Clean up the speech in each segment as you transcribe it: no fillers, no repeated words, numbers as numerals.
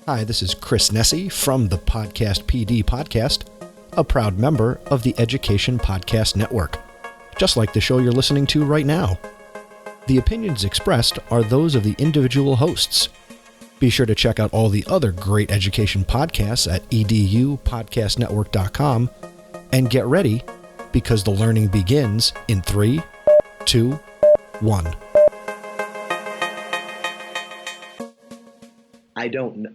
Hi, this is Chris Nessie from the Podcast PD Podcast, a proud member of the Education Podcast Network, just like the show you're listening to right now. The opinions expressed are those of the individual hosts. Be sure to check out all the other great education podcasts at edupodcastnetwork.com and get ready because the learning begins in 3, 2, 1.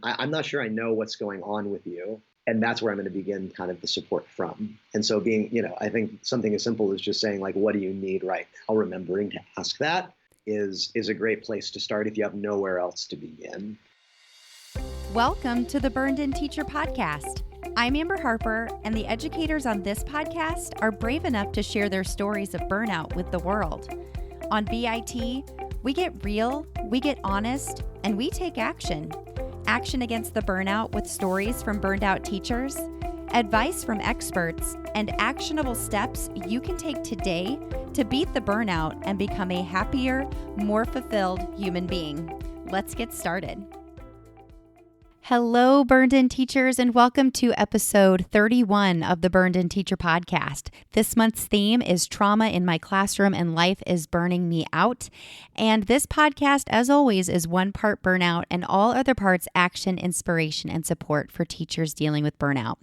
I'm not sure I know what's going on with you. And that's where I'm going to begin kind of the support from. And so I think something as simple as just saying, like, what do you need right now? Remembering to ask that is a great place to start if you have nowhere else to begin. Welcome to the Burnden Teacher Podcast. I'm Amber Harper, and the educators on this podcast are brave enough to share their stories of burnout with the world. On BIT, we get real, we get honest, and we take action. Action against the burnout with stories from burned out teachers, advice from experts, and actionable steps you can take today to beat the burnout and become a happier, more fulfilled human being. Let's get started. Hello, Burnden teachers, and welcome to episode 31 of the Burnden Teacher Podcast. This month's theme is Trauma in My Classroom and Life is Burning Me Out. And this podcast, as always, is one part burnout and all other parts action, inspiration, and support for teachers dealing with burnout.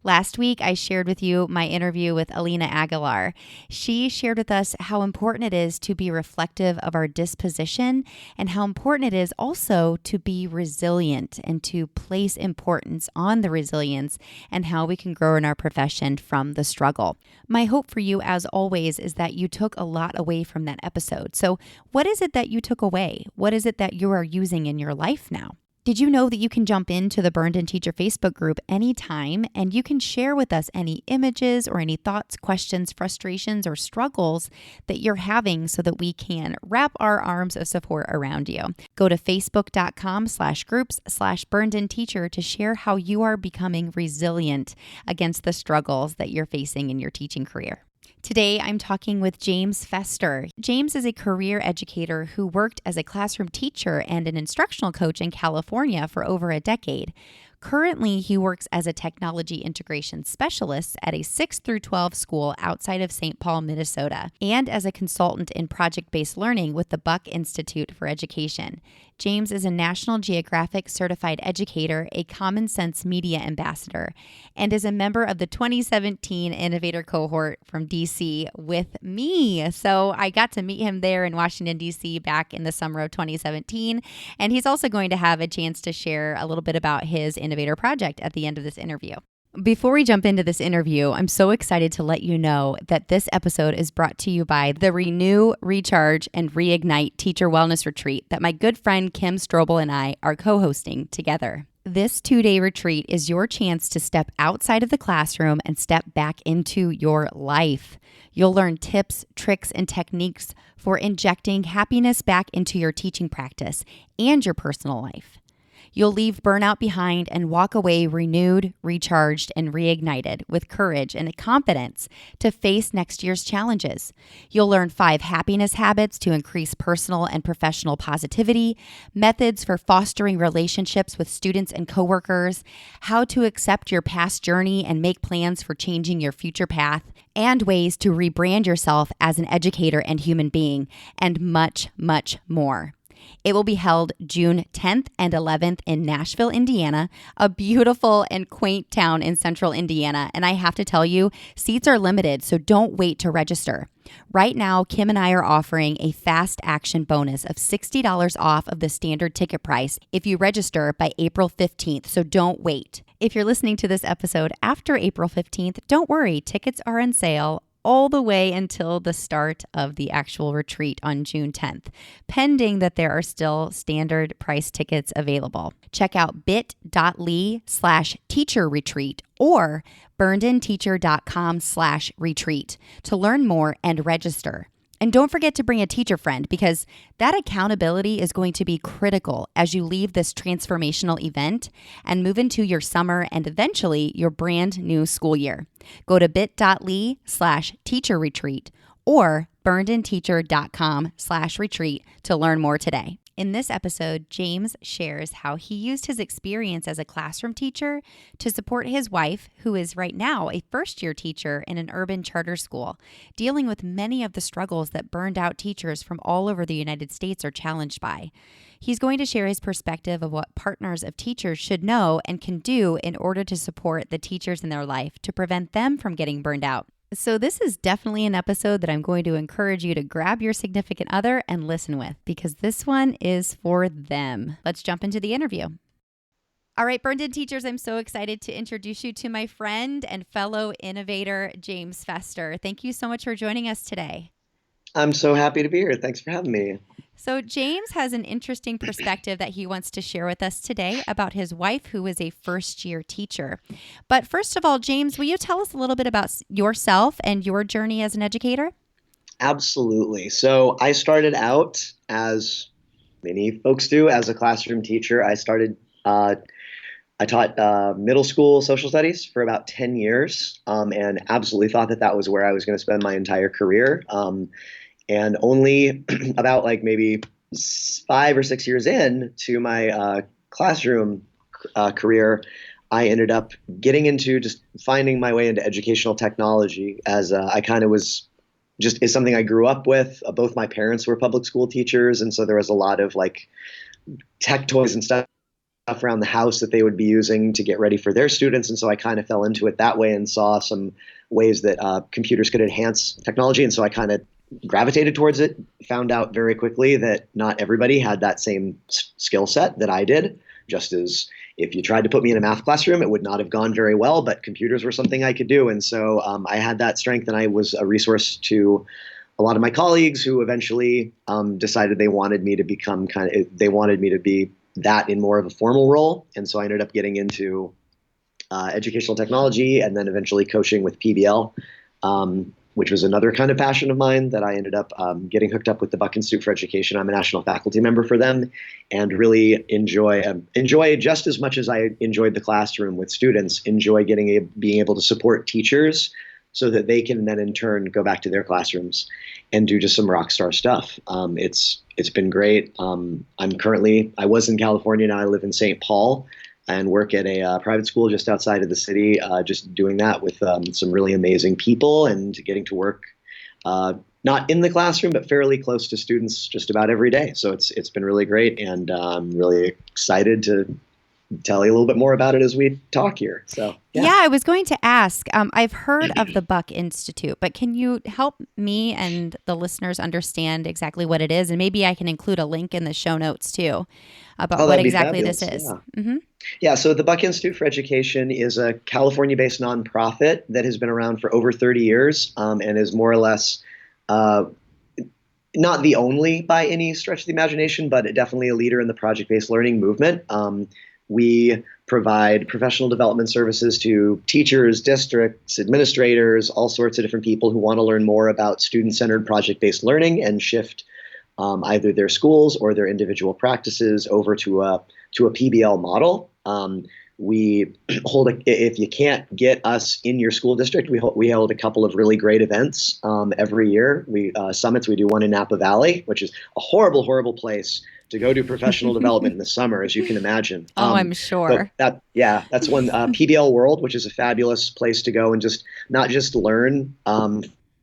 Last week, I shared with you my interview with Alina Aguilar. She shared with us how important it is to be reflective of our disposition and how important it is also to be resilient and to place importance on the resilience and how we can grow in our profession from the struggle. My hope for you, as always, is that you took a lot away from that episode. So what is it that you took away? What is it that you are using in your life now? Did you know that you can jump into the Burnden Teacher Facebook group anytime and you can share with us any images or any thoughts, questions, frustrations, or struggles that you're having so that we can wrap our arms of support around you? Go to facebook.com/groups/Burnden Teacher to share how you are becoming resilient against the struggles that you're facing in your teaching career. Today, I'm talking with James Fester. James is a career educator who worked as a classroom teacher and an instructional coach in California for over a decade. Currently, he works as a technology integration specialist at a 6 through 12 school outside of St. Paul, Minnesota, and as a consultant in project-based learning with the Buck Institute for Education. James is a National Geographic certified educator, a Common Sense Media ambassador, and is a member of the 2017 Innovator cohort from DC with me. So I got to meet him there in Washington, DC back in the summer of 2017. And he's also going to have a chance to share a little bit about his Innovator Project at the end of this interview. Before we jump into this interview, I'm so excited to let you know that this episode is brought to you by the Renew, Recharge, and Reignite Teacher Wellness Retreat that my good friend Kim Strobel and I are co-hosting together. This 2-day retreat is your chance to step outside of the classroom and step back into your life. You'll learn tips, tricks, and techniques for injecting happiness back into your teaching practice and your personal life. You'll leave burnout behind and walk away renewed, recharged, and reignited with courage and confidence to face next year's challenges. You'll learn 5 happiness habits to increase personal and professional positivity, methods for fostering relationships with students and coworkers, how to accept your past journey and make plans for changing your future path, and ways to rebrand yourself as an educator and human being, and much, much more. It will be held June 10th and 11th in Nashville, Indiana, a beautiful and quaint town in central Indiana. And I have to tell you, seats are limited, so don't wait to register. Right now, Kim and I are offering a fast action bonus of $60 off of the standard ticket price if you register by April 15th, so don't wait. If you're listening to this episode after April 15th, don't worry, tickets are on sale all the way until the start of the actual retreat on June 10th, pending that there are still standard price tickets available. Check out bit.ly/teacher-retreat or burdenteacher.com/retreat to learn more and register. And don't forget to bring a teacher friend because that accountability is going to be critical as you leave this transformational event and move into your summer and eventually your brand new school year. Go to bit.ly/teacher-retreat or burdenteacher.com/retreat to learn more today. In this episode, James shares how he used his experience as a classroom teacher to support his wife, who is right now a first-year teacher in an urban charter school, dealing with many of the struggles that burned out teachers from all over the United States are challenged by. He's going to share his perspective of what partners of teachers should know and can do in order to support the teachers in their life to prevent them from getting burned out. So this is definitely an episode that I'm going to encourage you to grab your significant other and listen with, because this one is for them. Let's jump into the interview. All right, Burnden teachers, I'm so excited to introduce you to my friend and fellow innovator, James Fester. Thank you so much for joining us today. I'm so happy to be here. Thanks for having me. So James has an interesting perspective that he wants to share with us today about his wife, who is a first-year teacher. But first of all, James, will you tell us a little bit about yourself and your journey as an educator? Absolutely. So I started out, as many folks do, as a classroom teacher. I taught middle school social studies for about 10 years and absolutely thought that was where I was going to spend my entire career. And only about maybe 5 or 6 years in to my classroom career, I ended up getting into just finding my way into educational technology, as I kind of was is something I grew up with. Both my parents were public school teachers, and so there was a lot of tech toys and stuff around the house that they would be using to get ready for their students. And so I kind of fell into it that way and saw some ways that computers could enhance technology. And so I kind of gravitated towards it, found out very quickly that not everybody had that same skill set that I did. Just as if you tried to put me in a math classroom, it would not have gone very well, but computers were something I could do. And so I had that strength, and I was a resource to a lot of my colleagues who eventually decided they wanted me to be that in more of a formal role. And so I ended up getting into educational technology, and then eventually coaching with PBL, which was another kind of passion of mine that I ended up getting hooked up with the Buck Institute for Education. I'm a national faculty member for them, and really enjoy just as much as I enjoyed the classroom with students, enjoy being able to support teachers so that they can then in turn go back to their classrooms and do just some rock star stuff. It's been great. I was in California, now I live in St. Paul and work at a private school just outside of the city, just doing that with some really amazing people and getting to work not in the classroom, but fairly close to students just about every day. So it's been really great, and I'm really excited to tell you a little bit more about it as we talk here. So yeah, I was going to ask, I've heard of the Buck Institute, but can you help me and the listeners understand exactly what it is? And maybe I can include a link in the show notes too about what exactly this is. Yeah. Mm-hmm. Yeah, so the Buck Institute for Education is a California-based nonprofit that has been around for over 30 years and is more or less not the only by any stretch of the imagination, but definitely a leader in the project-based learning movement. We provide professional development services to teachers, districts, administrators, all sorts of different people who want to learn more about student-centered project-based learning and shift either their schools or their individual practices over to a PBL model. We if you can't get us in your school district, we hold a couple of really great events every year. Summits. We do one in Napa Valley, which is a horrible, horrible place to go do professional development in the summer, as you can imagine. I'm sure. That's one. PBL World, which is a fabulous place to go and just not just learn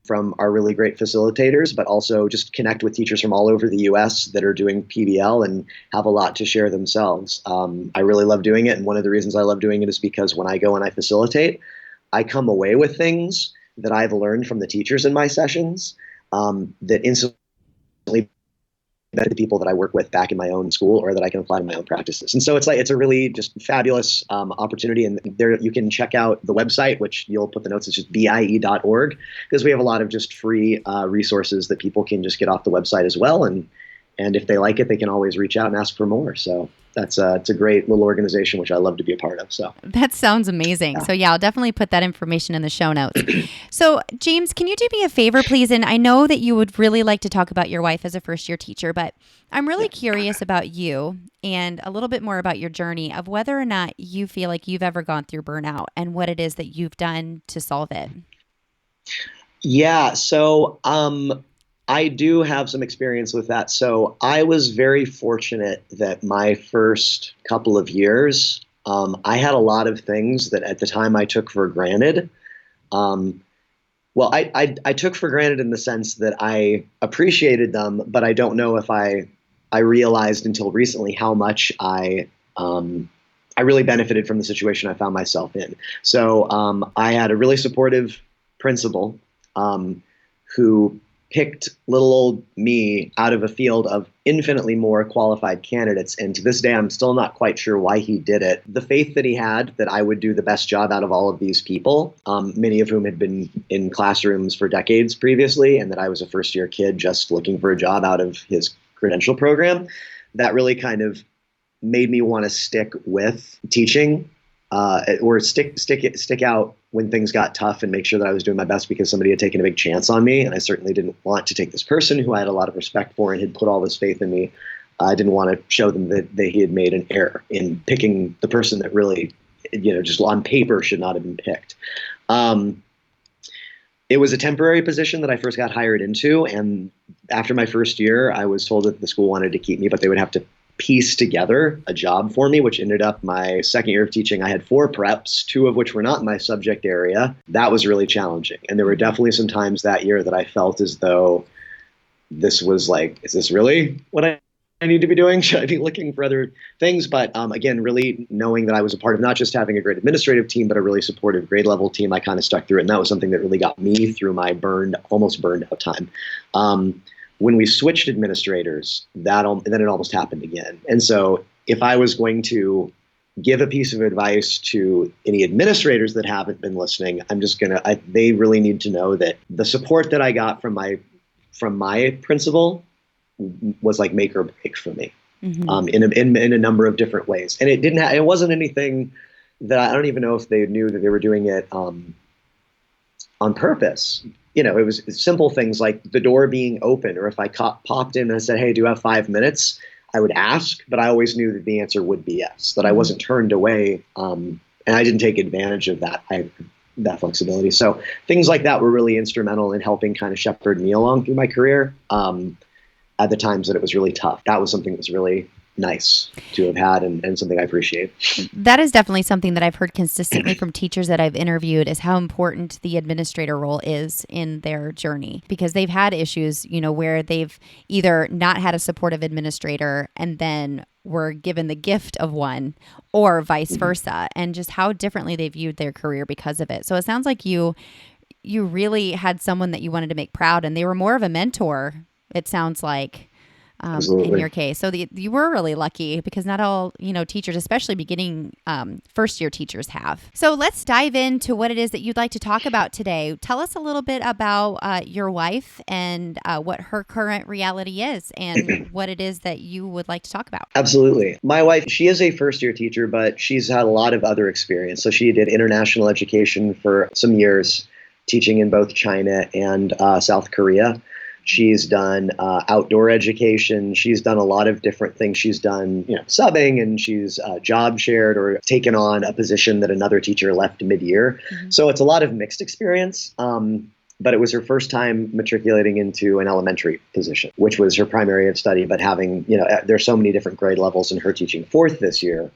from our really great facilitators, but also just connect with teachers from all over the U.S. that are doing PBL and have a lot to share themselves. I really love doing it, and one of the reasons I love doing it is because when I go and I facilitate, I come away with things that I've learned from the teachers in my sessions that instantly benefit the people that I work with back in my own school or that I can apply to my own practices. And so it's a really just fabulous opportunity. And there you can check out the website, which you'll put the notes, it's just BIE.org, because we have a lot of just free resources that people can just get off the website as well. And if they like it, they can always reach out and ask for more. So it's a great little organization, which I love to be a part of. So that sounds amazing. Yeah. So yeah, I'll definitely put that information in the show notes. So James, can you do me a favor, please? And I know that you would really like to talk about your wife as a first-year teacher, but I'm really curious about you and a little bit more about your journey of whether or not you feel like you've ever gone through burnout and what it is that you've done to solve it. Yeah. So I do have some experience with that. So I was very fortunate that my first couple of years, I had a lot of things that at the time I took for granted. I took for granted in the sense that I appreciated them, but I don't know if I realized until recently how much I really benefited from the situation I found myself in. So I had a really supportive principal who picked little old me out of a field of infinitely more qualified candidates. And to this day, I'm still not quite sure why he did it. The faith that he had that I would do the best job out of all of these people, many of whom had been in classrooms for decades previously, and that I was a first-year kid just looking for a job out of his credential program, that really kind of made me want to stick with teaching or stick out when things got tough and make sure that I was doing my best because somebody had taken a big chance on me. And I certainly didn't want to take this person who I had a lot of respect for and had put all this faith in me. I didn't want to show them that he had made an error in picking the person that really, just on paper should not have been picked. It was a temporary position that I first got hired into. And after my first year, I was told that the school wanted to keep me, but they would have to piece together a job for me, which ended up my second year of teaching. I had 4 preps, 2 of which were not in my subject area. That was really challenging. And there were definitely some times that year that I felt as though this was like, is this really what I need to be doing? Should I be looking for other things? But again, really knowing that I was a part of not just having a great administrative team, but a really supportive grade level team, I kind of stuck through it. And that was something that really got me through my almost burned out time. When we switched administrators, then it almost happened again. And so if I was going to give a piece of advice to any administrators that haven't been listening, they really need to know that the support that I got from my principal was like make or break for me, in a number of different ways. And it wasn't anything that I don't even know if they knew that they were doing it on purpose. It was simple things like the door being open, or if I popped in and said, "Hey, do you have 5 minutes?" I would ask, but I always knew that the answer would be yes, that I wasn't turned away. And I didn't take advantage of that. That flexibility. So things like that were really instrumental in helping kind of shepherd me along through my career. At the times that it was really tough, that was something that was really nice to have had and something I appreciate. That is definitely something that I've heard consistently from teachers that I've interviewed is how important the administrator role is in their journey, because they've had issues, where they've either not had a supportive administrator and then were given the gift of one, or vice versa, and just how differently they viewed their career because of it. So it sounds like you really had someone that you wanted to make proud, and they were more of a mentor, it sounds like. In your case. So you were really lucky, because not all, teachers, especially beginning first year teachers, have. So let's dive into what it is that you'd like to talk about today. Tell us a little bit about your wife and what her current reality is and what it is that you would like to talk about. Absolutely. My wife, she is a first year teacher, but she's had a lot of other experience. So she did international education for some years, teaching in both China and South Korea. She's done outdoor education. She's done a lot of different things. She's done, subbing, and she's job shared or taken on a position that another teacher left mid-year. Mm-hmm. So it's a lot of mixed experience. But it was her first time matriculating into an elementary position, which was her primary of study. But having, there's so many different grade levels, and her teaching 4th this year.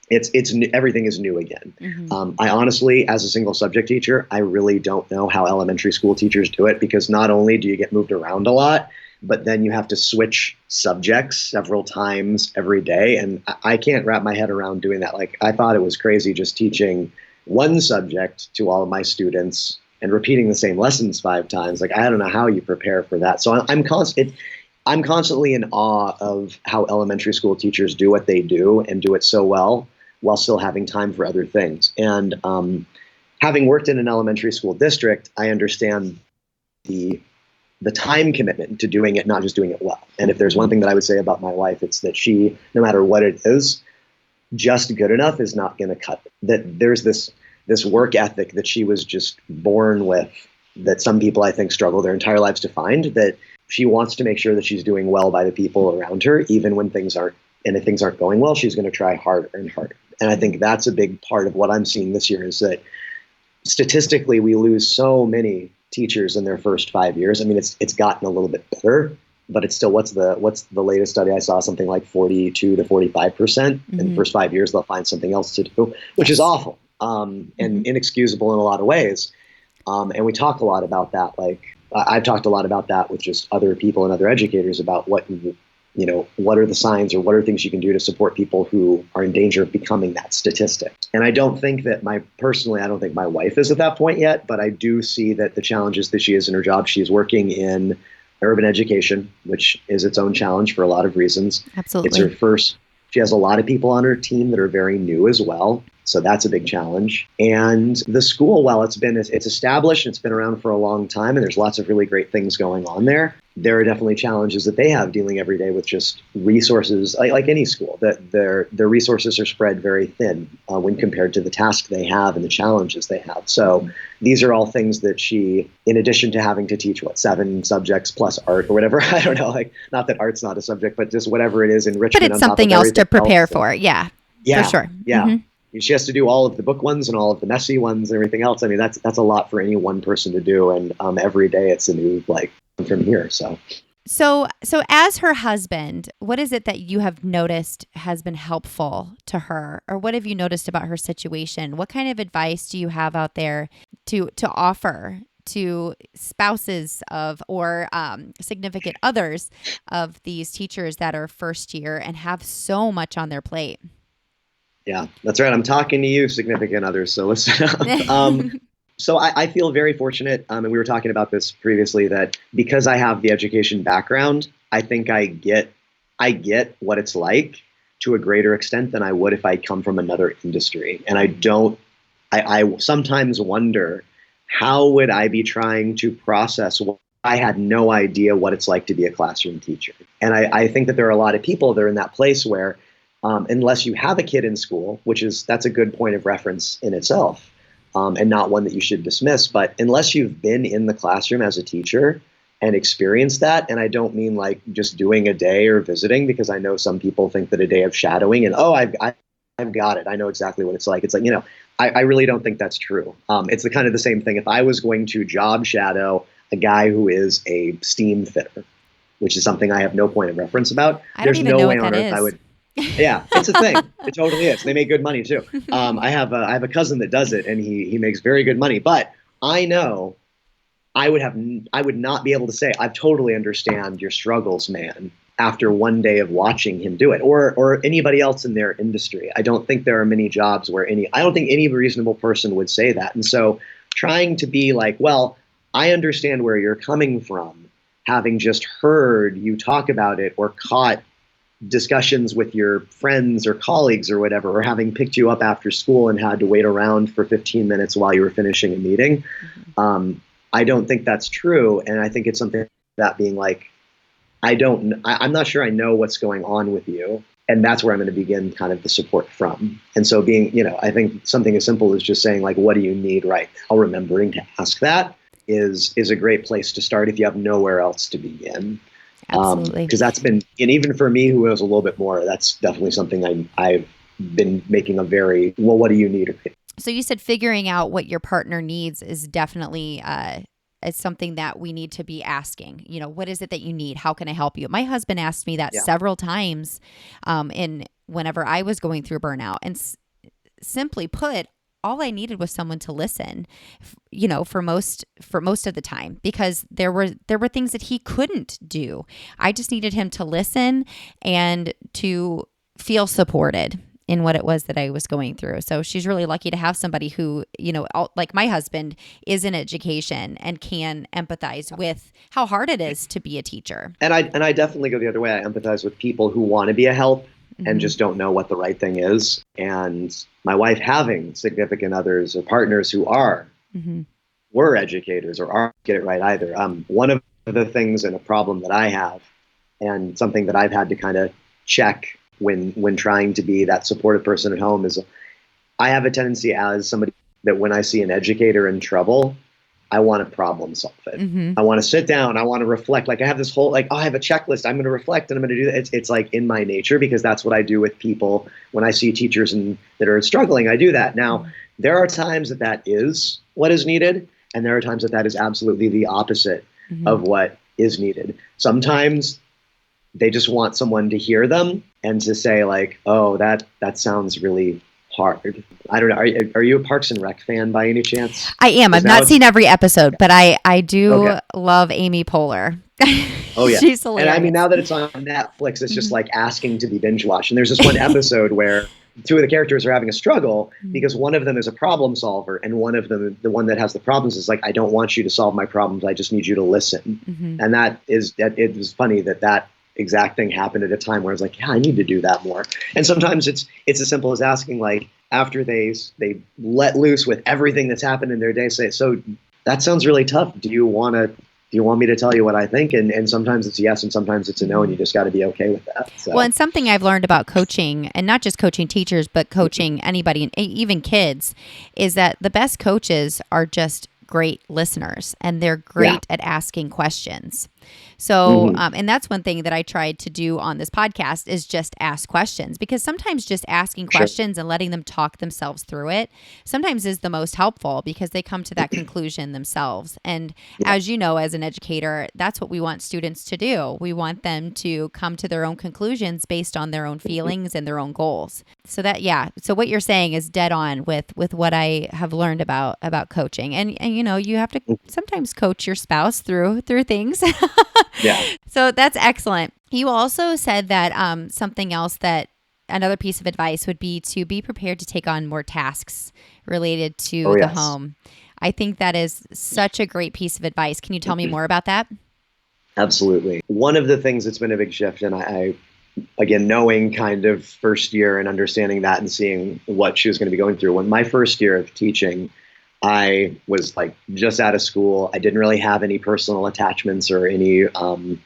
It's everything is new again. Mm-hmm. I honestly, as a single subject teacher, I really don't know how elementary school teachers do it, because not only do you get moved around a lot, but then you have to switch subjects several times every day. And I can't wrap my head around doing that. Like, I thought it was crazy just teaching one subject to all of my students and repeating the same lessons 5 times. Like, I don't know how you prepare for that. So I'm constantly in awe of how elementary school teachers do what they do and do it so well, while still having time for other things. And having worked in an elementary school district, I understand the time commitment to doing it, not just doing it well. And if there's one thing that I would say about my wife, it's that she, no matter what it is, just good enough is not going to cut it. That there's this work ethic that she was just born with, that some people, I think, struggle their entire lives to find, that she wants to make sure that she's doing well by the people around her, even when things aren't. And if things aren't going well, she's going to try harder and harder. And I think that's a big part of what I'm seeing this year, is that statistically we lose so many teachers in their first 5 years. I mean, it's gotten a little bit better, but it's still, what's the latest study I saw? Something like 42 to 45% in the first 5 years, they'll find something else to do, which is awful and inexcusable in a lot of ways. And we talk a lot about that. Like I've talked a lot about that with just other people and other educators about what are the signs or what are things you can do to support people who are in danger of becoming that statistic. And I don't think that I don't think my wife is at that point yet, but I do see that the challenges that she is in her job, she's working in urban education, which is its own challenge for a lot of reasons. Absolutely. It's her first. She has a lot of people on her team that are very new as well. So that's a big challenge. And the school, while it's established, it's been around for a long time, and there's lots of really great things going on there. There are definitely challenges that they have dealing every day with just resources, like any school, that their resources are spread very thin when compared to the task they have and the challenges they have. So these are all things that she, in addition to having to teach 7 subjects plus art or whatever, I don't know, like not that art's not a subject, but just whatever it is, enrichment. But it's something else to prepare for. Yeah, for sure. Yeah. Mm-hmm. She has to do all of the book ones and all of the messy ones and everything else. I mean, that's a lot for any one person to do. And every day it's a new, from here. So as her husband, what is it that you have noticed has been helpful to her? Or what have you noticed about her situation? What kind of advice do you have out there to offer to spouses of or significant others of these teachers that are first year and have so much on their plate? Yeah, that's right. I'm talking to you, significant others. So listen up. So I feel very fortunate, and we were talking about this previously, that because I have the education background, I think I get what it's like to a greater extent than I would if I come from another industry. And I sometimes wonder, how would I be trying to process what I had no idea what it's like to be a classroom teacher? And I think that there are a lot of people that are in that place where unless you have a kid in school, that's a good point of reference in itself, and not one that you should dismiss. But unless you've been in the classroom as a teacher and experienced that, and I don't mean like just doing a day or visiting, because I know some people think that a day of shadowing and I've got it, I know exactly what it's like. It's like, I really don't think that's true. It's the kind of the same thing. If I was going to job shadow a guy who is a steam fitter, which is something I have no point of reference about, there's no way on earth I would. Yeah, it's a thing. It totally is. They make good money too. I have a cousin that does it, and he makes very good money. But I know I would not be able to say, I totally understand your struggles, man, after one day of watching him do it, or anybody else in their industry. I don't think there are many jobs where I don't think any reasonable person would say that. And so trying to be like, well, I understand where you're coming from, having just heard you talk about it or caught discussions with your friends or colleagues or whatever, or having picked you up after school and had to wait around for 15 minutes while you were finishing a meeting. I don't think that's true. And I think it's something that being like, I'm not sure I know what's going on with you. And that's where I'm going to begin kind of the support from. And so I think something as simple as just saying like, what do you need right now? Remembering to ask that is a great place to start if you have nowhere else to begin. Absolutely. Because that's been, and even for me who knows a little bit more, that's definitely something I've been making what do you need? So you said figuring out what your partner needs is definitely it's something that we need to be asking. What is it that you need? How can I help you? My husband asked me that several times whenever I was going through burnout. And simply put, all I needed was someone to listen, for most of the time, because there were things that he couldn't do. I just needed him to listen and to feel supported in what it was that I was going through. So she's really lucky to have somebody who, like my husband, is in education and can empathize with how hard it is to be a teacher. And I definitely go the other way. I empathize with people who want to be a help and just don't know what the right thing is. And my wife having significant others or partners who were educators or aren't get it right either. One of the things and a problem that I have, and something that I've had to kind of check when trying to be that supportive person at home, is I have a tendency as somebody that when I see an educator in trouble, I want to problem solve it. I want to sit down. I want to reflect. Like I have this whole, I have a checklist. I'm going to reflect and I'm going to do that. It's like in my nature, because that's what I do with people. When I see teachers that are struggling, I do that. Now, there are times that is what is needed. And there are times that is absolutely the opposite of what is needed. Sometimes they just want someone to hear them and to say like, oh, that sounds really hard. I don't know. Are you a Parks and Rec fan by any chance? I am. I've not seen every episode, but I do love Amy Poehler. Oh yeah. She's hilarious. And I mean, now that it's on Netflix, it's just like asking to be binge watched. And there's this one episode where two of the characters are having a struggle because one of them is a problem solver, and one of them, the one that has the problems, is like, I don't want you to solve my problems. I just need you to listen. And it was funny that exact thing happened at a time where I was like, yeah, I need to do that more. And sometimes it's as simple as asking, like, after they let loose with everything that's happened in their day, say, so that sounds really tough. Do you want me to tell you what I think? And sometimes it's yes, and sometimes it's a no, and you just got to be okay with that. So. Well, and something I've learned about coaching, and not just coaching teachers, but coaching anybody, even kids, is that the best coaches are just great listeners, and they're great at asking questions. So, and that's one thing that I tried to do on this podcast is just ask questions, because sometimes just asking questions and letting them talk themselves through it sometimes is the most helpful, because they come to that conclusion themselves. And as you know, as an educator, that's what we want students to do. We want them to come to their own conclusions based on their own feelings and their own goals. So so what you're saying is dead on with what I have learned about coaching. And you know, you have to sometimes coach your spouse through things. Yeah. So that's excellent. You also said that something else, that another piece of advice would be to be prepared to take on more tasks related to the home. I think that is such a great piece of advice. Can you tell me more about that? Absolutely. One of the things that's been a big shift, and I again, knowing kind of first year and understanding that and seeing what she was going to be going through. When my first year of teaching, I was like just out of school. I didn't really have any personal attachments or any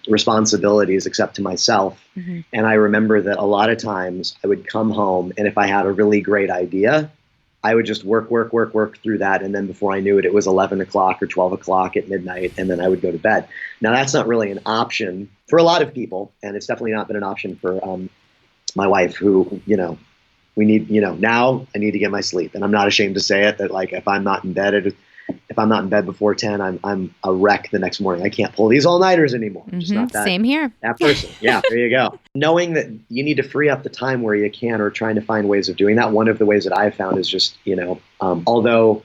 responsibilities except to myself. And I remember that a lot of times I would come home, and if I had a really great idea, I would just work through that. And then before I knew it, it was 11 o'clock or 12 o'clock at midnight, and then I would go to bed. Now, that's not really an option for a lot of people, and it's definitely not been an option for my wife, who, you know, we need, you know, now I need to get my sleep. And I'm not ashamed to say it, that like, if I'm not in bed before 10, I'm a wreck the next morning. I can't pull these all-nighters anymore. Just not that, same here. That person. Yeah, there you go. Knowing that you need to free up the time where you can, or trying to find ways of doing that. One of the ways that I've found is just, you know, although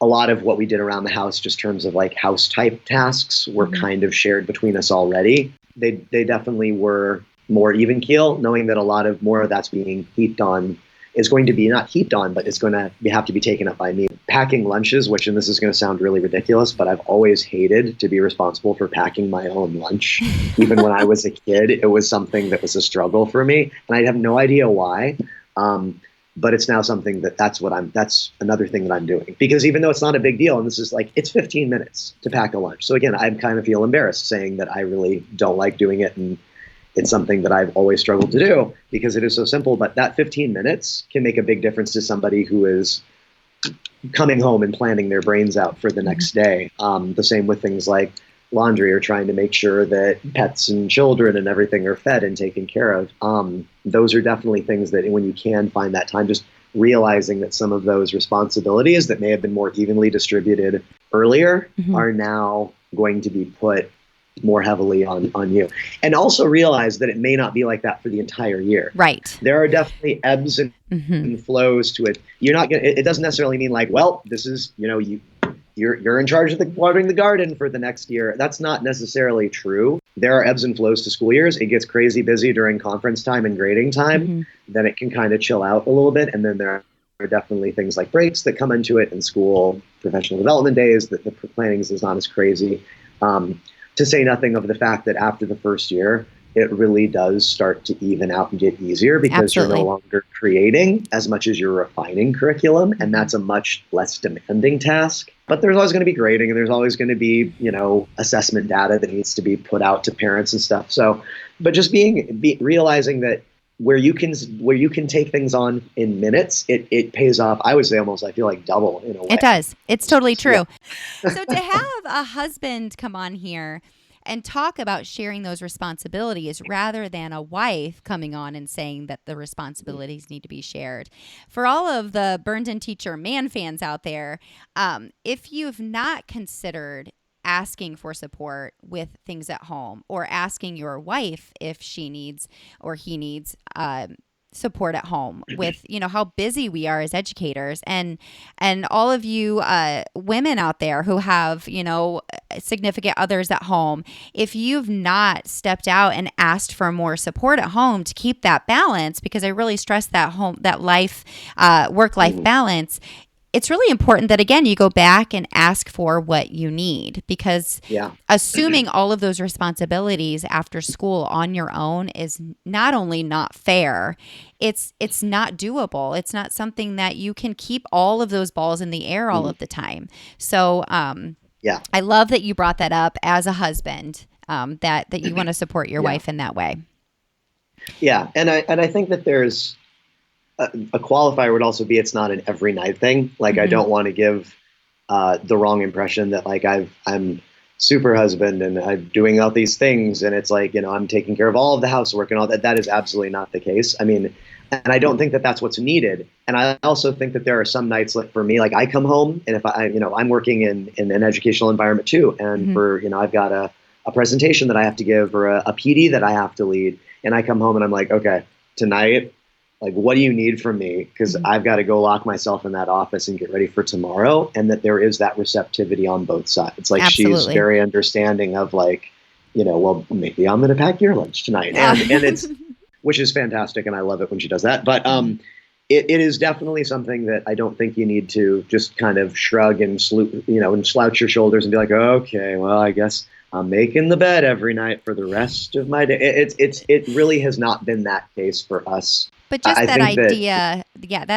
a lot of what we did around the house, just terms of like house type tasks, were kind of shared between us already. They definitely were more even keel, knowing that a lot of more of that's being heaped on is going to be not heaped on, but it's going to have to be taken up by me. Packing lunches, which, and this is going to sound really ridiculous, but I've always hated to be responsible for packing my own lunch. Even when I was a kid, it was something that was a struggle for me, and I have no idea why. But it's now something that's another thing that I'm doing, because even though it's not a big deal, and this is like, it's 15 minutes to pack a lunch. So again, I kind of feel embarrassed saying that I really don't like doing it, and it's something that I've always struggled to do because it is so simple. But that 15 minutes can make a big difference to somebody who is coming home and planning their brains out for the next day. The same with things like laundry, or trying to make sure that pets and children and everything are fed and taken care of. Those are definitely things that when you can find that time, just realizing that some of those responsibilities that may have been more evenly distributed earlier are now going to be put more heavily on you. And also realize that it may not be like that for the entire year. Right. There are definitely ebbs and flows to it. You're not going to, it doesn't necessarily mean like, well, this is, you know, you're in charge of watering the garden for the next year. That's not necessarily true. There are ebbs and flows to school years. It gets crazy busy during conference time and grading time. Then it can kind of chill out a little bit. And then there are definitely things like breaks that come into it in school, professional development days, that the planning is not as crazy. To say nothing of the fact that after the first year, it really does start to even out and get easier, because you're no longer creating as much as you're refining curriculum. And that's a much less demanding task. But there's always going to be grading, and there's always going to be, you know, assessment data that needs to be put out to parents and stuff. So, but just realizing that where you can take things on in minutes, it pays off. I would say almost, I feel like double in a way. It does. It's totally true. So to have a husband come on here and talk about sharing those responsibilities rather than a wife coming on and saying that the responsibilities need to be shared. For all of the Burnden teacher man fans out there, if you've not considered asking for support with things at home, or asking your wife if she needs or he needs support at home with, how busy we are as educators, and all of you women out there who have, significant others at home, if you've not stepped out and asked for more support at home to keep that balance, because I really stress that work-life balance, it's really important that, again, you go back and ask for what you need, because assuming all of those responsibilities after school on your own is not only not fair, it's not doable. It's not something that you can keep all of those balls in the air all of the time. So I love that you brought that up as a husband, that you want to support your wife in that way. Yeah. And I think that there's a qualifier would also be, it's not an every night thing. Like, I don't want to give the wrong impression that like I'm super husband and I'm doing all these things and it's like, I'm taking care of all of the housework and all that. That is absolutely not the case. I mean, and I don't think that that's what's needed. And I also think that there are some nights, like for me, like I come home and if I'm working in an educational environment too. And for, I've got a presentation that I have to give or a PD that I have to lead. And I come home and I'm like, okay, tonight, like, what do you need from me? Because I've got to go lock myself in that office and get ready for tomorrow. And that there is that receptivity on both sides. Like, she's very understanding of like, well, maybe I'm going to pack your lunch tonight. And it's, which is fantastic. And I love it when she does that. But it is definitely something that I don't think you need to just kind of shrug and and slouch your shoulders and be like, okay, well, I guess I'm making the bed every night for the rest of my day. It really has not been that case for us. But just that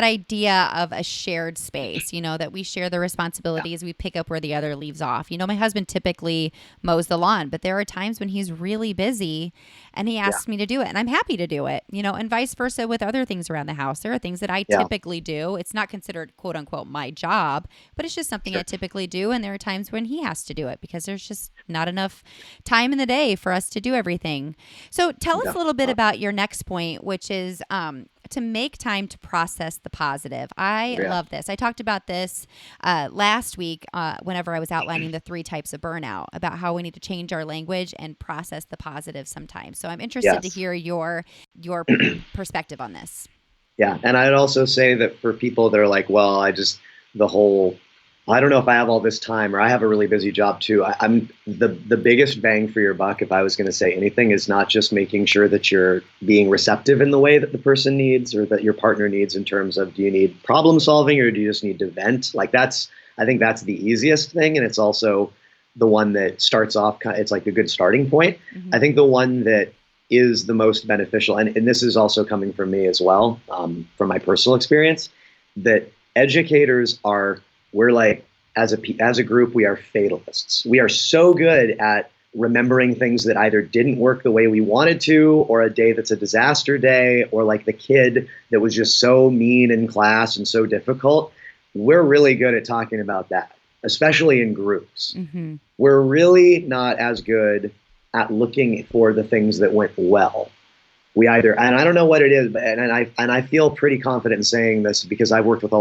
idea of a shared space, that we share the responsibilities, we pick up where the other leaves off. My husband typically mows the lawn, but there are times when he's really busy and he asks me to do it, and I'm happy to do it, and vice versa with other things around the house. There are things that I typically do. It's not considered quote unquote my job, but it's just something I typically do. And there are times when he has to do it because there's just not enough time in the day for us to do everything. So tell us a little bit about your next point, which is, to make time to process the positive. I love this. I talked about this last week whenever I was outlining the 3 types of burnout, about how we need to change our language and process the positive sometimes. So I'm interested to hear your perspective on this. Yeah. And I'd also say that for people that are like, well, I don't know if I have all this time, or I have a really busy job too. I'm the biggest bang for your buck, if I was going to say anything, is not just making sure that you're being receptive in the way that the person needs or that your partner needs, in terms of, do you need problem solving or do you just need to vent? Like, I think that's the easiest thing. And it's also the one that starts off, it's like a good starting point. I think the one that is the most beneficial, and this is also coming from me as well, from my personal experience, that educators we're like, as a group, we are fatalists. We are so good at remembering things that either didn't work the way we wanted to, or a day that's a disaster day, or like the kid that was just so mean in class and so difficult. We're really good at talking about that, especially in groups. We're really not as good at looking for the things that went well. And I don't know what it is, but I feel pretty confident in saying this because I've worked with in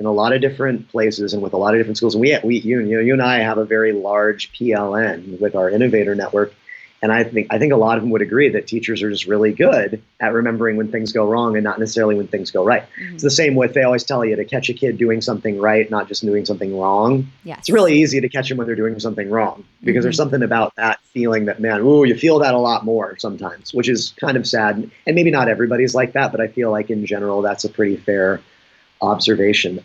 a lot of different places and with a lot of different schools. And you and I have a very large PLN with our Innovator network. And I think a lot of them would agree that teachers are just really good at remembering when things go wrong and not necessarily when things go right. It's the same with, they always tell you to catch a kid doing something right, not just doing something wrong. It's really easy to catch them when they're doing something wrong, because there's something about that feeling that, man, you feel that a lot more sometimes, which is kind of sad. And maybe not everybody's like that, but I feel like in general, that's a pretty fair observation.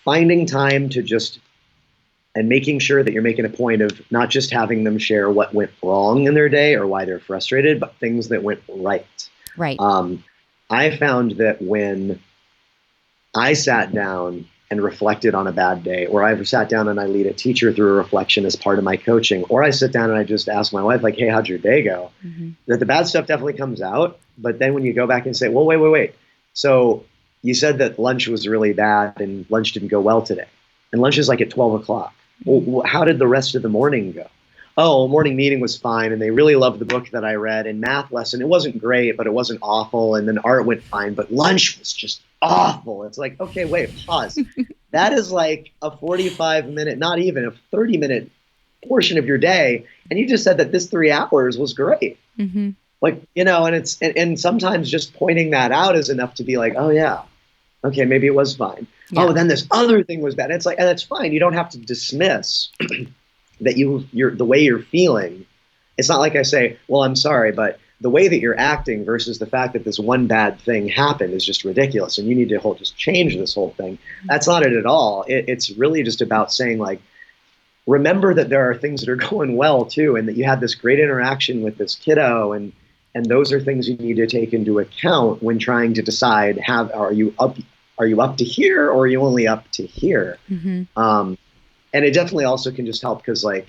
Finding time to just, and making sure that you're making a point of not just having them share what went wrong in their day or why they're frustrated, but things that went right. Right. I found that when I sat down and reflected on a bad day, or I've sat down and I lead a teacher through a reflection as part of my coaching, or I sit down and I just ask my wife, like, hey, how'd your day go? That the bad stuff definitely comes out. But then when you go back and say, well, wait. So you said that lunch was really bad and lunch didn't go well today. And lunch is like at 12 o'clock. Well, how did the rest of the morning go? oh, morning meeting was fine, and they really loved the book that I read, and math lesson, it wasn't great, but it wasn't awful, and then art went fine, but lunch was just awful. It's like, okay, wait, pause. That is like a 45-minute, not even a 30-minute portion of your day, and you just said that this 3 hours was great. Mm-hmm. Like, and sometimes just pointing that out is enough to be like, oh yeah, okay, maybe it was fine. Yeah. Oh, then this other thing was bad. It's like, and it's fine. You don't have to dismiss that you're the way you're feeling. It's not like I say, well, I'm sorry, but the way that you're acting versus the fact that this one bad thing happened is just ridiculous, and you need to just change this whole thing. That's not it at all. It's really just about saying, like, remember that there are things that are going well too, and that you had this great interaction with this kiddo, and those are things you need to take into account when trying to decide, are you up to here, or are you only up to here? Mm-hmm. And it definitely also can just help because, like,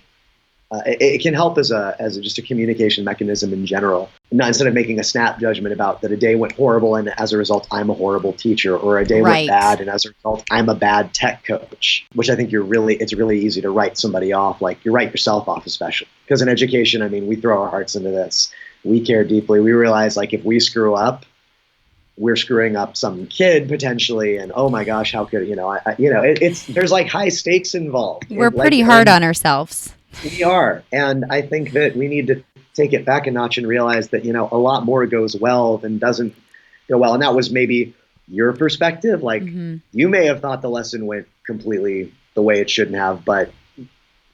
it can help as just a communication mechanism in general. Instead of making a snap judgment about that a day went horrible and as a result I'm a horrible teacher, or a day went bad and as a result I'm a bad tech coach, which I think it's really easy to write somebody off. Like, you write yourself off, especially because in education, I mean, we throw our hearts into this. We care deeply. We realize, like, if we screw up, we're screwing up some kid potentially, and oh my gosh, how could there's like high stakes involved. We're pretty hard on ourselves. We are, and I think that we need to take it back a notch and realize that a lot more goes well than doesn't go well, and that was maybe your perspective. Like, you may have thought the lesson went completely the way it shouldn't have, but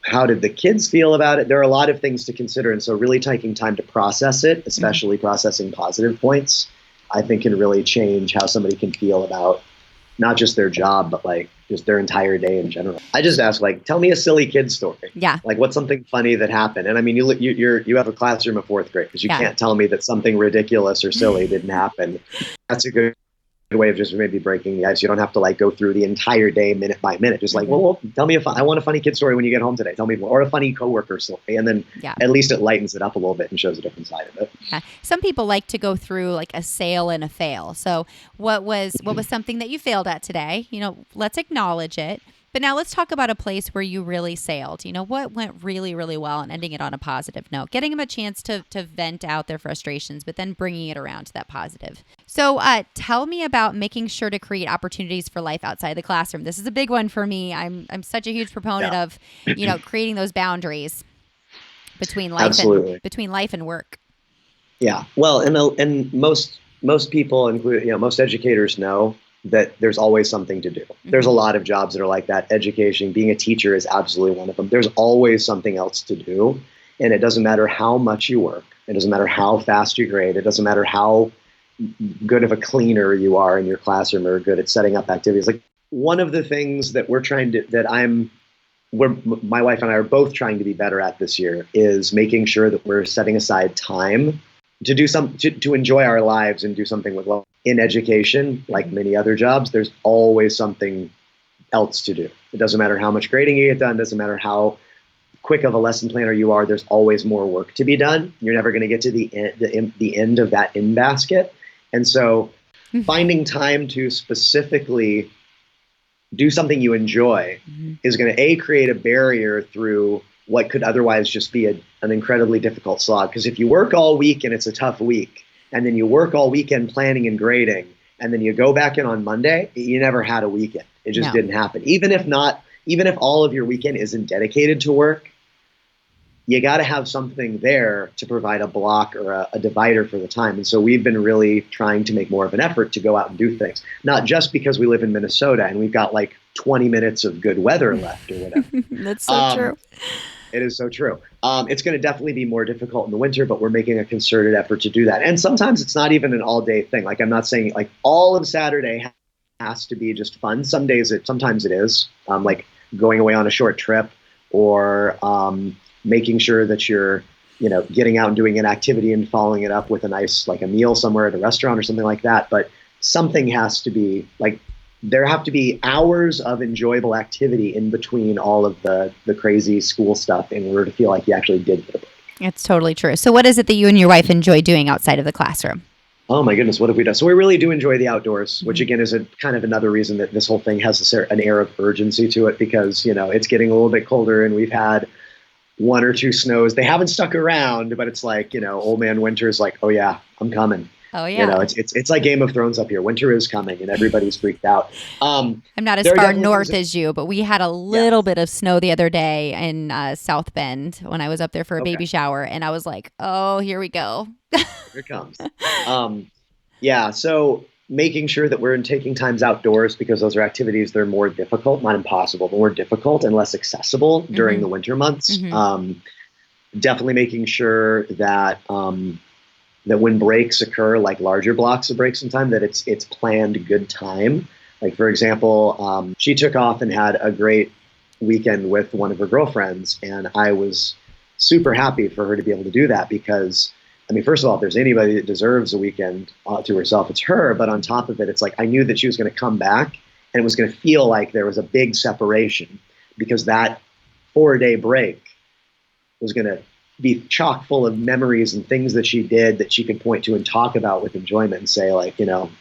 how did the kids feel about it? There are a lot of things to consider, and so really taking time to process it, especially processing positive points, I think can really change how somebody can feel about not just their job, but like just their entire day in general. I just ask, like, tell me a silly kid story. Yeah. Like, what's something funny that happened? And I mean, you have a classroom of 4th grade, because you can't tell me that something ridiculous or silly didn't happen. That's a good way of just maybe breaking the ice. You don't have to like go through the entire day minute by minute. Just like, well, tell me I want a funny kid story when you get home today. Tell me, or a funny coworker story. And then at least it lightens it up a little bit and shows a different side of it. Yeah. Some people like to go through like a sail and a fail. So what was something that you failed at today? Let's acknowledge it. But now let's talk about a place where you really sailed. What went really, really well, and ending it on a positive note. Getting them a chance to vent out their frustrations, but then bringing it around to that positive. So tell me about making sure to create opportunities for life outside the classroom. This is a big one for me. I'm such a huge proponent of, creating those boundaries between life and work. Yeah. Well, and most people, including most educators, know that there's always something to do. There's a lot of jobs that are like that. Education, being a teacher is absolutely one of them. There's always something else to do. And it doesn't matter how much you work. It doesn't matter how fast you grade. It doesn't matter how good of a cleaner you are in your classroom or good at setting up activities. Like, one of the things that my wife and I are both trying to be better at this year is making sure that we're setting aside time to do to enjoy our lives and do something with love. In education, like many other jobs, there's always something else to do. It doesn't matter how much grading you get done. It doesn't matter how quick of a lesson planner you are. There's always more work to be done. You're never going to get to the end of that in basket. And so finding time to specifically do something you enjoy is going to create a barrier through what could otherwise just be an incredibly difficult slog. Because if you work all week and it's a tough week, and then you work all weekend planning and grading, and then you go back in on Monday, you never had a weekend. It just didn't happen. Even if all of your weekend isn't dedicated to work, you got to have something there to provide a block or a divider for the time. And so we've been really trying to make more of an effort to go out and do things, not just because we live in Minnesota and we've got like 20 minutes of good weather left or whatever. That's so true. It is so true. It's going to definitely be more difficult in the winter, but we're making a concerted effort to do that. And sometimes it's not even an all-day thing. Like, I'm not saying like all of Saturday has to be just fun. Sometimes it is, like going away on a short trip, or making sure that you're, getting out and doing an activity and following it up with a nice, like a meal somewhere at a restaurant or something like that. But something has to be like, there have to be hours of enjoyable activity in between all of the crazy school stuff in order to feel like you actually did get a break. It's totally true. So what is it that you and your wife enjoy doing outside of the classroom? Oh my goodness, what have we done? So we really do enjoy the outdoors, which again is a kind of another reason that this whole thing has an air of urgency to it, because, it's getting a little bit colder, and we've had one or two snows. They haven't stuck around, but it's like, old man winter's like, oh yeah, I'm coming. Oh yeah. It's like Game of Thrones up here. Winter is coming and everybody's freaked out. I'm not as far north as you, but we had a little bit of snow the other day in South Bend when I was up there for a baby shower. And I was like, oh, here we go. Here it comes. So making sure that we're taking times outdoors, because those are activities that are more difficult, not impossible, but more difficult and less accessible during the winter months. Definitely making sure that that when breaks occur, like larger blocks of breaks in time, that it's planned good time. Like, for example, she took off and had a great weekend with one of her girlfriends, and I was super happy for her to be able to do that because, I mean, first of all, if there's anybody that deserves a weekend to herself, it's her. But on top of it, it's like I knew that she was going to come back and it was going to feel like there was a big separation, because that 4-day break was going to be chock full of memories and things that she did that she could point to and talk about with enjoyment and say, like,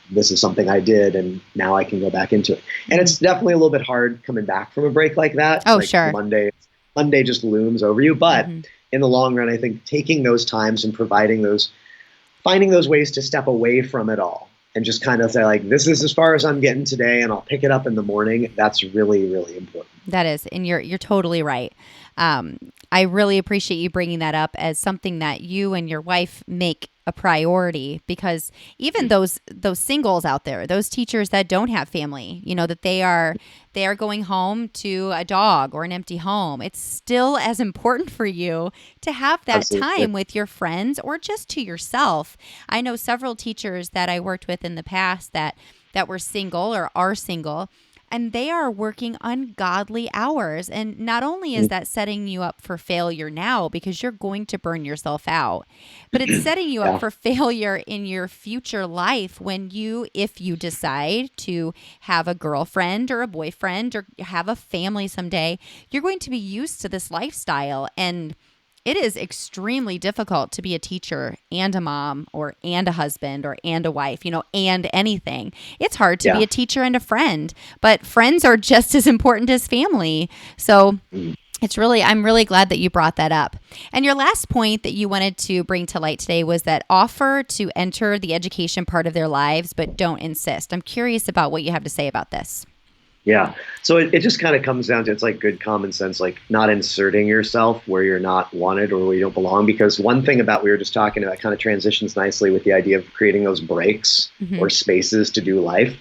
this is something I did and now I can go back into it. And it's definitely a little bit hard coming back from a break like that. Oh, like sure. Monday just looms over you. But in the long run, I think taking those times and finding those ways to step away from it all and just kind of say, like, this is as far as I'm getting today and I'll pick it up in the morning. That's really, really important. That is. And you're totally right. I really appreciate you bringing that up as something that you and your wife make a priority, because even those singles out there, those teachers that don't have family, that they are going home to a dog or an empty home, it's still as important for you to have that time with your friends or just to yourself. I know several teachers that I worked with in the past that were single or are single, and they are working ungodly hours. And not only is that setting you up for failure now, because you're going to burn yourself out, but it's setting you up for failure in your future life when if you decide to have a girlfriend or a boyfriend or have a family someday, you're going to be used to this lifestyle. And it is extremely difficult to be a teacher and a mom and a husband and a wife, and anything. It's hard to be a teacher and a friend, but friends are just as important as family. So I'm really glad that you brought that up. And your last point that you wanted to bring to light today was that offer to enter the education part of their lives, but don't insist. I'm curious about what you have to say about this. Yeah. So it just kind of comes down to, it's like good common sense, like not inserting yourself where you're not wanted or where you don't belong. Because one thing about, we were just talking about, kind of transitions nicely with the idea of creating those breaks or spaces to do life.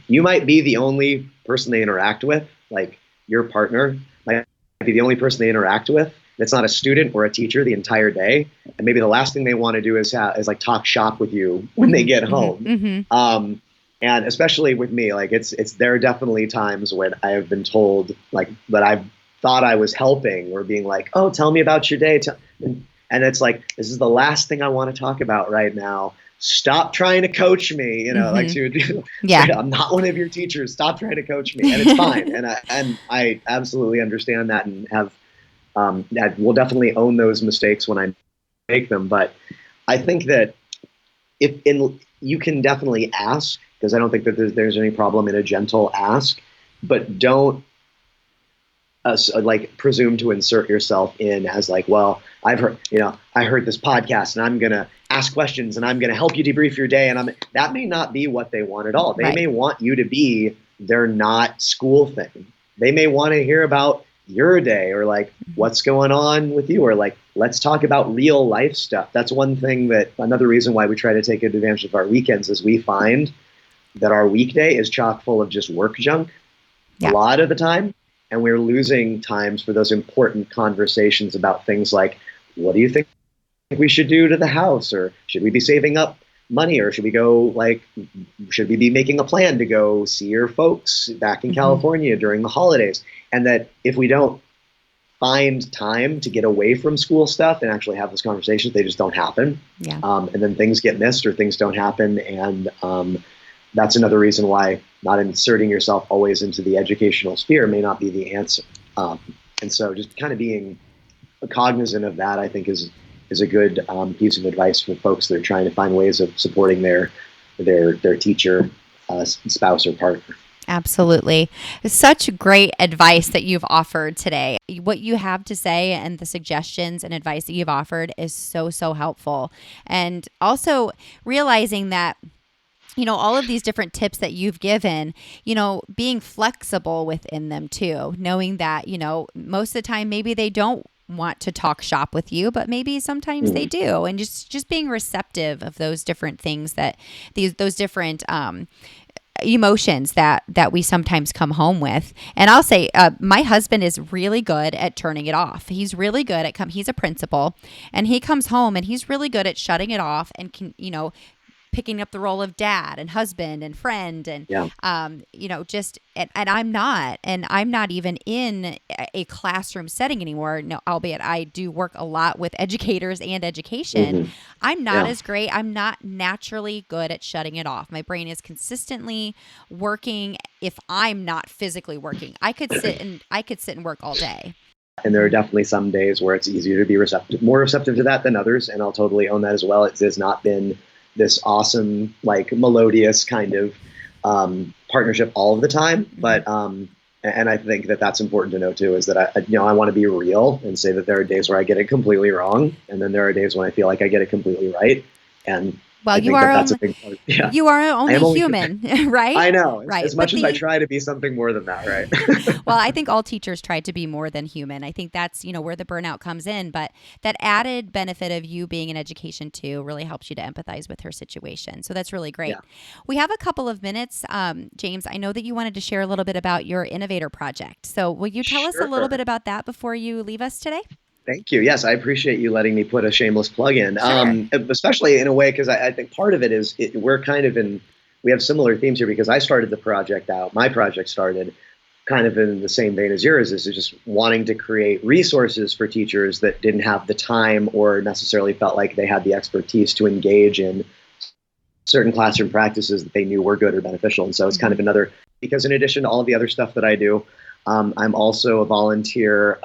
You might be the only person they interact with, like your partner might be the only person they interact with that's not a student or a teacher the entire day. And maybe the last thing they want to do is like talk shop with you when they get home. And especially with me, like there are definitely times when I have been told, like, that I've thought I was helping or being like, oh, tell me about your day. And it's like, this is the last thing I want to talk about right now. Stop trying to coach me, like she would do. Yeah. I'm not one of your teachers. Stop trying to coach me. And it's fine. And I absolutely understand that and have, that will definitely own those mistakes when I make them. But I think that you can definitely ask, because I don't think that there's any problem in a gentle ask, but don't presume to insert yourself in as like, well, I heard this podcast and I'm going to ask questions and I'm going to help you debrief your day. And that may not be what they want at all. They may want you to be their not school thing. They may want to hear about your day or like what's going on with you, or like, let's talk about real life stuff. That's another reason why we try to take advantage of our weekends is we find that our weekday is chock full of just work junk a lot of the time. And we're losing times for those important conversations about things like, what do you think we should do to the house? Or should we be saving up money? Or should we be making a plan to go see your folks back in California during the holidays? And that if we don't find time to get away from school stuff and actually have those conversations, they just don't happen. Yeah. And then things get missed or things don't happen. And that's another reason why not inserting yourself always into the educational sphere may not be the answer. And so just kind of being cognizant of that, I think, is a good piece of advice for folks that are trying to find ways of supporting their teacher, spouse, or partner. Absolutely. Such great advice that you've offered today. What you have to say and the suggestions and advice that you've offered is so, so helpful. And also realizing that all of these different tips that you've given, being flexible within them too, knowing that, most of the time, maybe they don't want to talk shop with you, but maybe sometimes they do. And just being receptive of those different things those different, emotions that we sometimes come home with. And I'll say, my husband is really good at turning it off. He's really good at he's a principal, and he comes home and he's really good at shutting it off and can, picking up the role of dad and husband and friend and, and I'm not even in a classroom setting anymore. No, albeit I do work a lot with educators and education. I'm not as great. I'm not naturally good at shutting it off. My brain is consistently working. If I'm not physically working, I could sit and work all day. And there are definitely some days where it's easier to be more receptive to that than others. And I'll totally own that as well. It has not been this awesome, like melodious kind of partnership all of the time. But and I think that that's important to know too, is that I want to be real and say that there are days where I get it completely wrong, and then there are days when I feel like I get it completely right. And well, you are that's a big part. Yeah. You are only human, right? I know. Right. As much as I try to be something more than that, right? Well, I think all teachers try to be more than human. I think that's, where the burnout comes in. But that added benefit of you being in education too really helps you to empathize with her situation. So that's really great. Yeah. We have a couple of minutes. James, I know that you wanted to share a little bit about your Innovator Project. So will you tell us a little bit about that before you leave us today? Thank you. Yes, I appreciate you letting me put a shameless plug in, especially in a way, because I think part of it is we're kind of we have similar themes here, because I started the project out. My project started kind of in the same vein as yours, is just wanting to create resources for teachers that didn't have the time or necessarily felt like they had the expertise to engage in certain classroom practices that they knew were good or beneficial. And so it's kind of another, because in addition to all of the other stuff that I do, I'm also a volunteer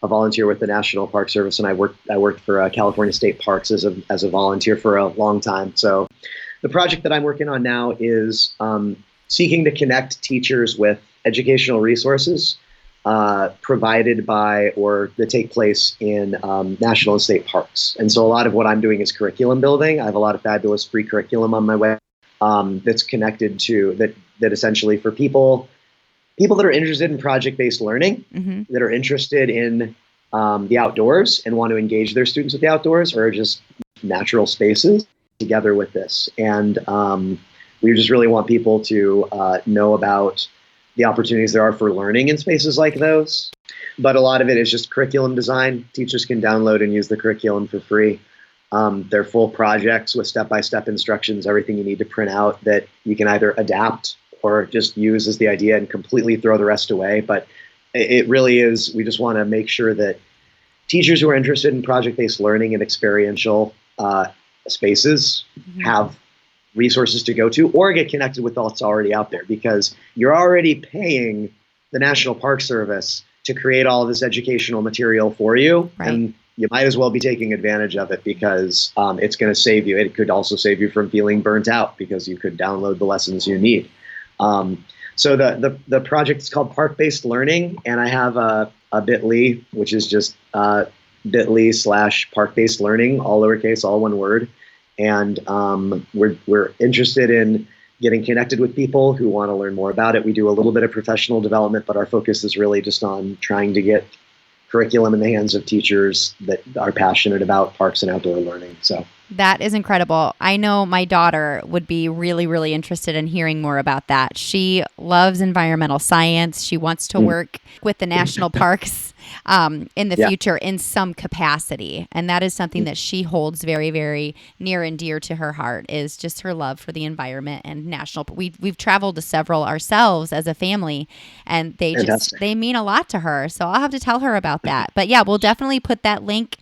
with the National Park Service, and I worked for California State Parks as a volunteer for a long time. So the project that I'm working on now is seeking to connect teachers with educational resources provided by or that take place in national and state parks. And so a lot of what I'm doing is curriculum building. I have a lot of fabulous free curriculum on my web that's connected to that essentially for people that are interested in project-based learning, that are interested in the outdoors and want to engage their students with the outdoors, or just natural spaces together with this. And we just really want people to know about the opportunities there are for learning in spaces like those. But a lot of it is just curriculum design. Teachers can download and use the curriculum for free. They're full projects with step-by-step instructions, everything you need to print out that you can either adapt or just use as the idea and completely throw the rest away. But it really is, we just want to make sure that teachers who are interested in project-based learning and experiential spaces have resources to go to or get connected with what's already out there, because you're already paying the National Park Service to create all of this educational material for you. Right. And you might as well be taking advantage of it, because it's going to save you. It could also save you from feeling burnt out, because you could download the lessons you need. So the project is called Park-Based Learning, and I have a bit.ly, which is just bit.ly/Park-Based Learning, all lowercase, all one word. And we're interested in getting connected with people who want to learn more about it. We do a little bit of professional development, but our focus is really just on trying to get curriculum in the hands of teachers that are passionate about parks and outdoor learning. So that is incredible. I know my daughter would be really, really interested in hearing more about that. She loves environmental science. She wants to work with the national parks in the future in some capacity. And that is something that she holds very, very near and dear to her heart, is just her love for the environment and national. We've traveled to several ourselves as a family, and they mean a lot to her. So I'll have to tell her about that. But yeah, we'll definitely put that link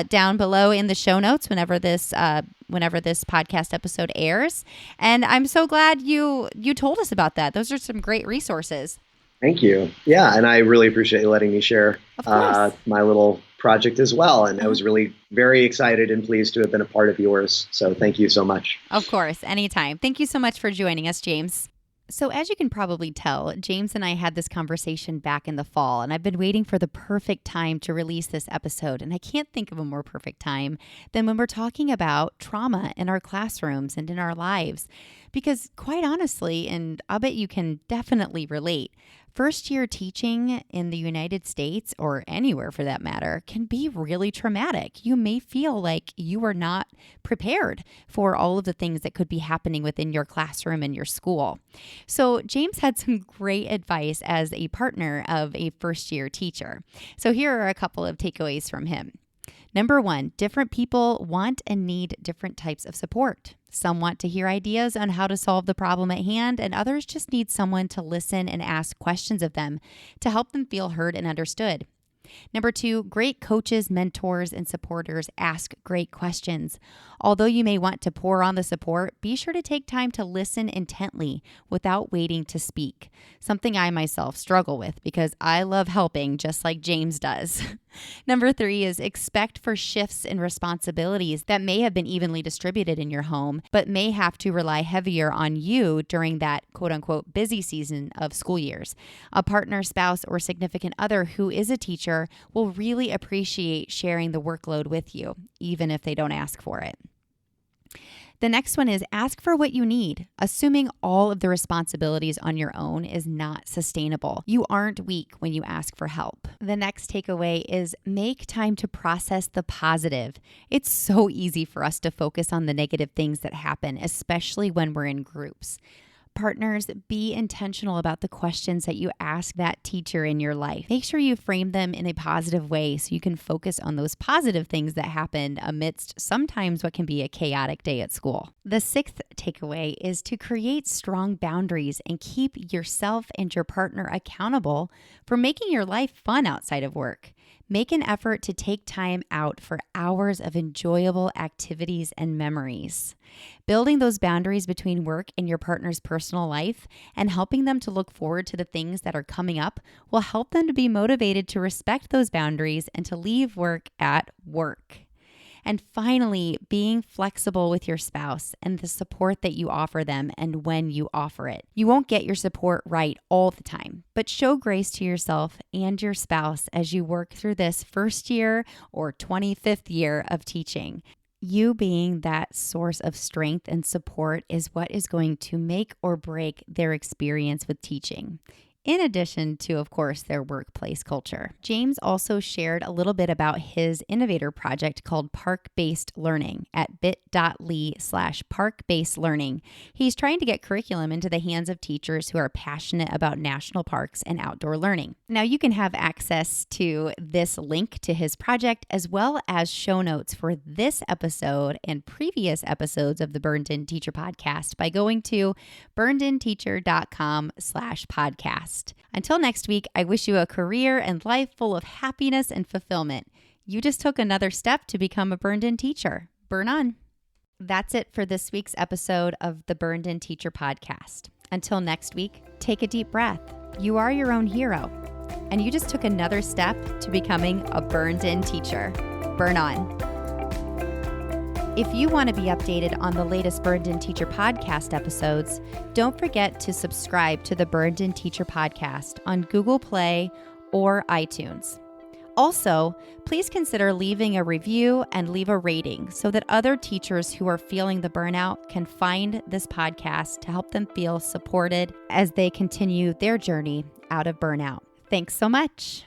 down below in the show notes whenever this podcast episode airs. And I'm so glad you told us about that. Those are some great resources. Thank you. Yeah, and I really appreciate you letting me share my little project as well. And I was really very excited and pleased to have been a part of yours. So thank you so much. Of course, anytime. Thank you so much for joining us, James. So as you can probably tell, James and I had this conversation back in the fall, and I've been waiting for the perfect time to release this episode. And I can't think of a more perfect time than when we're talking about trauma in our classrooms and in our lives. Because quite honestly, and I'll bet you can definitely relate, first year teaching in the United States, or anywhere for that matter, can be really traumatic. You may feel like you are not prepared for all of the things that could be happening within your classroom and your school. So James had some great advice as a partner of a first year teacher. So here are a couple of takeaways from him. Number 1, different people want and need different types of support. Some want to hear ideas on how to solve the problem at hand, and others just need someone to listen and ask questions of them to help them feel heard and understood. Number 2, great coaches, mentors, and supporters ask great questions. Although you may want to pour on the support, be sure to take time to listen intently without waiting to speak, something I myself struggle with because I love helping just like James does. Number 3 is expect for shifts in responsibilities that may have been evenly distributed in your home, but may have to rely heavier on you during that quote unquote busy season of school years. A partner, spouse, or significant other who is a teacher will really appreciate sharing the workload with you, even if they don't ask for it. The next one is ask for what you need. Assuming all of the responsibilities on your own is not sustainable. You aren't weak when you ask for help. The next takeaway is make time to process the positive. It's so easy for us to focus on the negative things that happen, especially when we're in groups. Partners, be intentional about the questions that you ask that teacher in your life. Make sure you frame them in a positive way so you can focus on those positive things that happened amidst sometimes what can be a chaotic day at school. The 6th takeaway is to create strong boundaries and keep yourself and your partner accountable for making your life fun outside of work. Make an effort to take time out for hours of enjoyable activities and memories. Building those boundaries between work and your partner's personal life and helping them to look forward to the things that are coming up will help them to be motivated to respect those boundaries and to leave work at work. And finally, being flexible with your spouse and the support that you offer them and when you offer it. You won't get your support right all the time, but show grace to yourself and your spouse as you work through this first year or 25th year of teaching. You being that source of strength and support is what is going to make or break their experience with teaching, in addition to, of course, their workplace culture. James also shared a little bit about his Innovator Project called Park-Based Learning at bit.ly/park-based learning. He's trying to get curriculum into the hands of teachers who are passionate about national parks and outdoor learning. Now, you can have access to this link to his project as well as show notes for this episode and previous episodes of the Burnden Teacher Podcast by going to burdenteacher.com/podcast. Until next week, I wish you a career and life full of happiness and fulfillment. You just took another step to become a Burnden teacher. Burn on. That's it for this week's episode of the Burnden Teacher Podcast. Until next week, take a deep breath. You are your own hero, and you just took another step to becoming a Burnden teacher. Burn on. If you want to be updated on the latest Burnden Teacher Podcast episodes, don't forget to subscribe to the Burnden Teacher Podcast on Google Play or iTunes. Also, please consider leaving a review and leave a rating so that other teachers who are feeling the burnout can find this podcast to help them feel supported as they continue their journey out of burnout. Thanks so much.